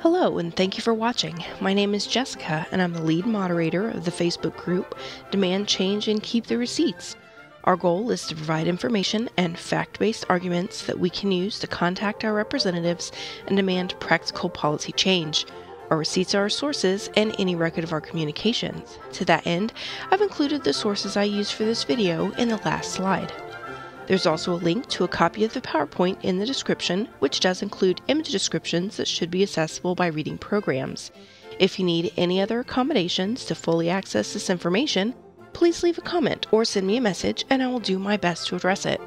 Hello, and thank you for watching. My name is Jessica, and I'm the lead moderator of the Facebook group Demand Change and Keep the Receipts. Our goal is to provide information and fact-based arguments that we can use to contact our representatives and demand practical policy change. Our receipts are our sources and any record of our communications. To that end, I've included the sources I used for this video in the last slide. There's also a link to a copy of the PowerPoint in the description, which does include image descriptions that should be accessible by reading programs. If you need any other accommodations to fully access this information, please leave a comment or send me a message and I will do my best to address it.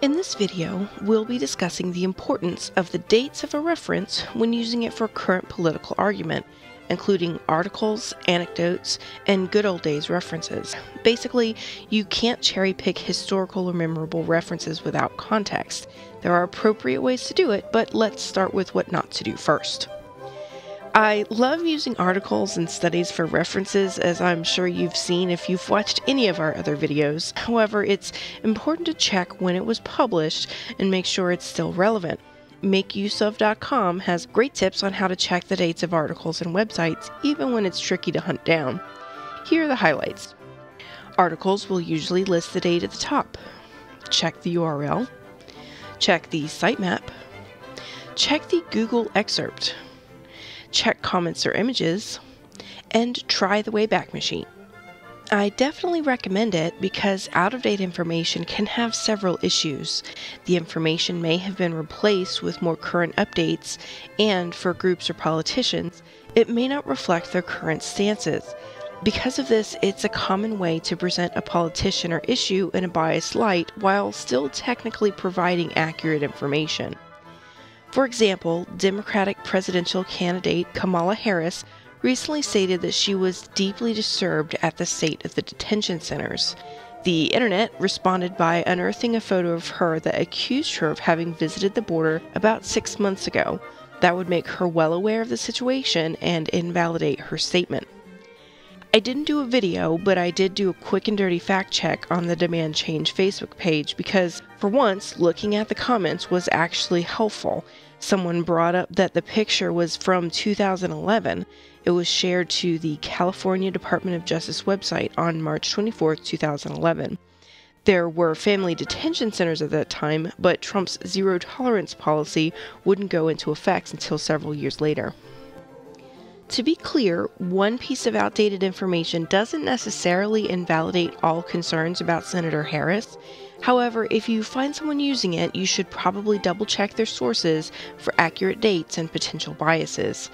In this video, we'll be discussing the importance of the dates of a reference when using it for a current political argument, including articles, anecdotes, and good old days references. Basically, you can't cherry pick historical or memorable references without context. There are appropriate ways to do it, but let's start with what not to do first. I love using articles and studies for references, as I'm sure you've seen if you've watched any of our other videos. However, it's important to check when it was published and make sure it's still relevant. MakeUseOf.com has great tips on how to check the dates of articles and websites, even when it's tricky to hunt down. Here are the highlights. Articles will usually list the date at the top. Check the URL. Check the sitemap. Check the Google excerpt. Check comments or images. And try the Wayback Machine. I definitely recommend it because out-of-date information can have several issues. The information may have been replaced with more current updates, and for groups or politicians, it may not reflect their current stances. Because of this, it's a common way to present a politician or issue in a biased light while still technically providing accurate information. For example, Democratic presidential candidate Kamala Harris recently stated that she was deeply disturbed at the state of the detention centers. The internet responded by unearthing a photo of her that accused her of having visited the border about 6 months ago. That would make her well aware of the situation and invalidate her statement. I didn't do a video, but I did do a quick and dirty fact check on the Demand Change Facebook page because, for once, looking at the comments was actually helpful. Someone brought up that the picture was from 2011. It was shared to the California Department of Justice website on March 24, 2011. There were family detention centers at that time, but Trump's zero-tolerance policy wouldn't go into effect until several years later. To be clear, one piece of outdated information doesn't necessarily invalidate all concerns about Senator Harris. However, if you find someone using it, you should probably double-check their sources for accurate dates and potential biases.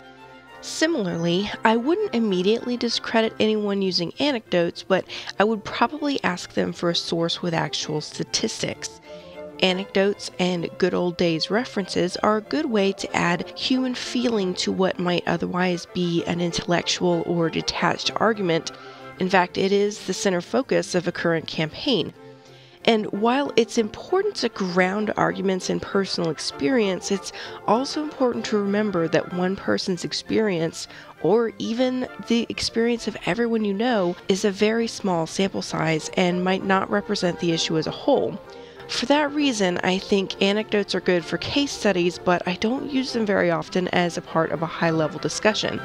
Similarly, I wouldn't immediately discredit anyone using anecdotes, but I would probably ask them for a source with actual statistics. Anecdotes and good old days references are a good way to add human feeling to what might otherwise be an intellectual or detached argument. In fact, it is the center focus of a current campaign. And while it's important to ground arguments in personal experience, it's also important to remember that one person's experience, or even the experience of everyone you know, is a very small sample size and might not represent the issue as a whole. For that reason, I think anecdotes are good for case studies, but I don't use them very often as a part of a high-level discussion.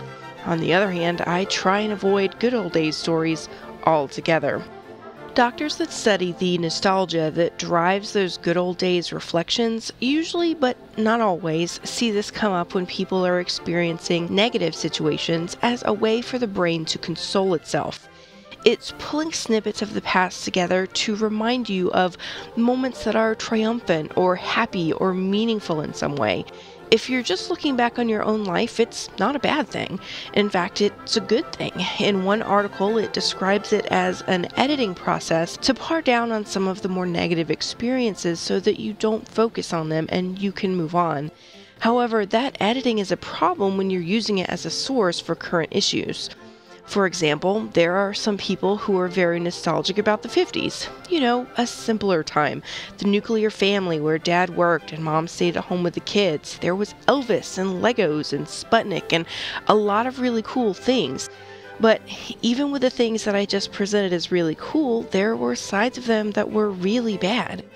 On the other hand, I try and avoid good old days stories altogether. Doctors that study the nostalgia that drives those good old days reflections usually, but not always, see this come up when people are experiencing negative situations as a way for the brain to console itself. It's pulling snippets of the past together to remind you of moments that are triumphant or happy or meaningful in some way. If you're just looking back on your own life, it's not a bad thing. In fact, it's a good thing. In one article, it describes it as an editing process to pare down on some of the more negative experiences so that you don't focus on them and you can move on. However, that editing is a problem when you're using it as a source for current issues. For example, there are some people who are very nostalgic about the 50s. You know, a simpler time. The nuclear family where dad worked and mom stayed at home with the kids. There was Elvis and Legos and Sputnik and a lot of really cool things. But even with the things that I just presented as really cool, there were sides of them that were really bad.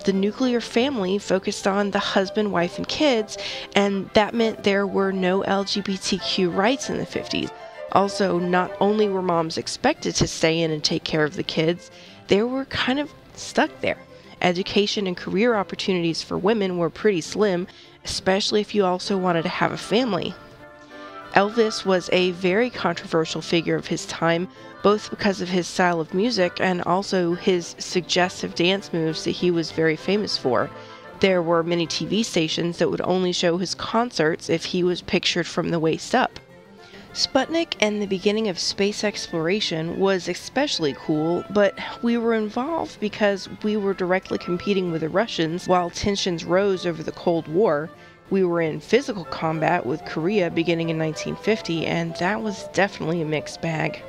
The nuclear family focused on the husband, wife, and kids, and that meant there were no LGBTQ rights in the 50s. Also, not only were moms expected to stay in and take care of the kids, they were kind of stuck there. Education and career opportunities for women were pretty slim, especially if you also wanted to have a family. Elvis was a very controversial figure of his time, both because of his style of music and also his suggestive dance moves that he was very famous for. There were many TV stations that would only show his concerts if he was pictured from the waist up. Sputnik and the beginning of space exploration was especially cool, but we were involved because we were directly competing with the Russians while tensions rose over the Cold War. We were in physical combat with Korea beginning in 1950, and that was definitely a mixed bag.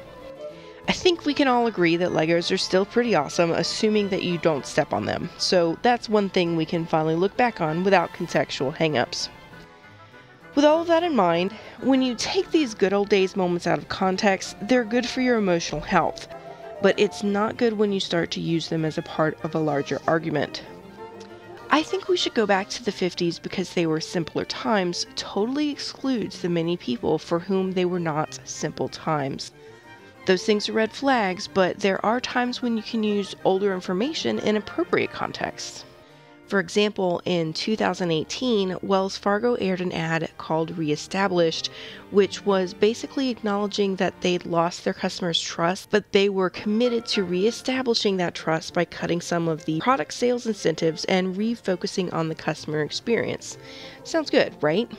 I think we can all agree that Legos are still pretty awesome, assuming that you don't step on them, so that's one thing we can finally look back on without contextual hang-ups. With all of that in mind, when you take these good old days moments out of context, they're good for your emotional health, but it's not good when you start to use them as a part of a larger argument. I think we should go back to the 50s because they were simpler times totally excludes the many people for whom they were not simple times. Those things are red flags, but there are times when you can use older information in appropriate contexts. For example, in 2018, Wells Fargo aired an ad called Reestablished, which was basically acknowledging that they'd lost their customers' trust, but they were committed to reestablishing that trust by cutting some of the product sales incentives and refocusing on the customer experience. Sounds good, right?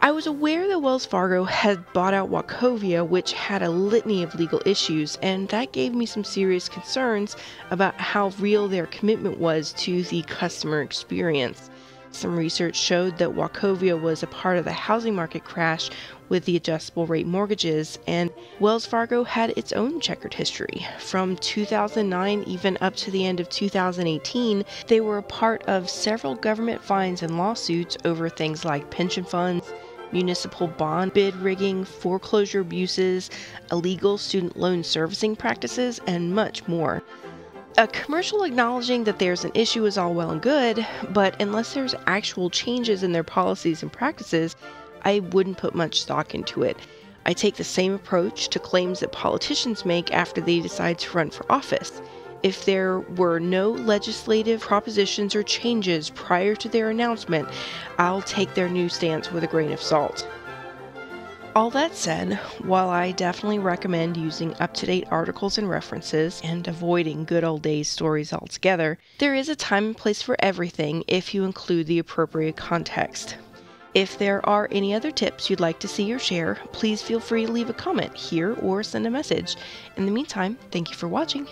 I was aware that Wells Fargo had bought out Wachovia, which had a litany of legal issues, and that gave me some serious concerns about how real their commitment was to the customer experience. Some research showed that Wachovia was a part of the housing market crash with the adjustable rate mortgages, and Wells Fargo had its own checkered history. From 2009 even up to the end of 2018, they were a part of several government fines and lawsuits over things like pension funds, municipal bond bid rigging, foreclosure abuses, illegal student loan servicing practices, and much more. A commercial acknowledging that there's an issue is all well and good, but unless there's actual changes in their policies and practices, I wouldn't put much stock into it. I take the same approach to claims that politicians make after they decide to run for office. If there were no legislative propositions or changes prior to their announcement, I'll take their new stance with a grain of salt. All that said, while I definitely recommend using up-to-date articles and references and avoiding good old days stories altogether, there is a time and place for everything if you include the appropriate context. If there are any other tips you'd like to see or share, please feel free to leave a comment here or send a message. In the meantime, thank you for watching.